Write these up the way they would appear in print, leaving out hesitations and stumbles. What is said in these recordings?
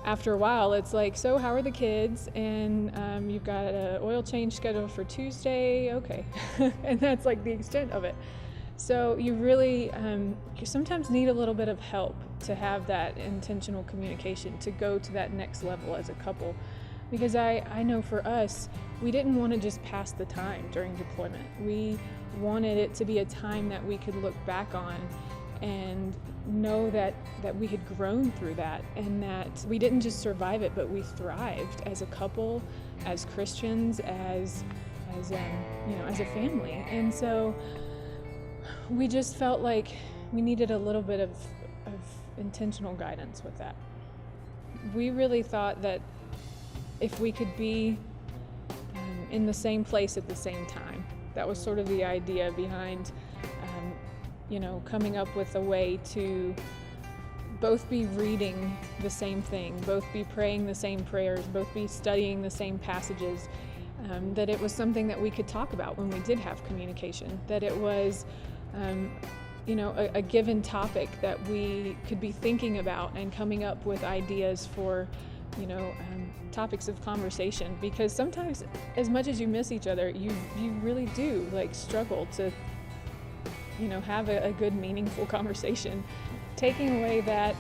after a while, it's like, so how are the kids? And you've got an oil change scheduled for Tuesday. Okay. And that's like the extent of it. So you really, you sometimes need a little bit of help to have that intentional communication, to go to that next level as a couple. Because I know for us, we didn't want to just pass the time during deployment. We wanted it to be a time that we could look back on and know that we had grown through that, and that we didn't just survive it, but we thrived as a couple, as Christians, as a family. And so we just felt like we needed a little bit of intentional guidance with that. We really thought that if we could be in the same place at the same time, that was sort of the idea behind coming up with a way to both be reading the same thing, both be praying the same prayers, both be studying the same passages, that it was something that we could talk about when we did have communication, that it was a given topic that we could be thinking about and coming up with ideas for topics of conversation. Because sometimes, as much as you miss each other, you really do struggle to have a good, meaningful conversation. Taking away that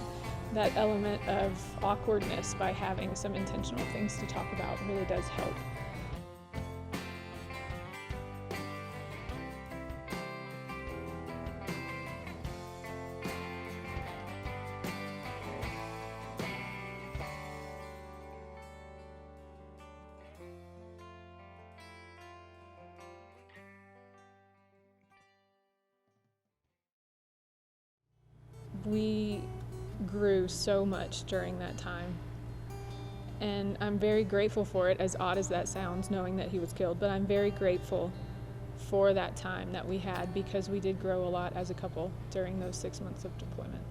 element of awkwardness by having some intentional things to talk about really does help. We grew so much during that time, and I'm very grateful for it, as odd as that sounds, knowing that he was killed. But I'm very grateful for that time that we had, because we did grow a lot as a couple during those 6 months of deployment.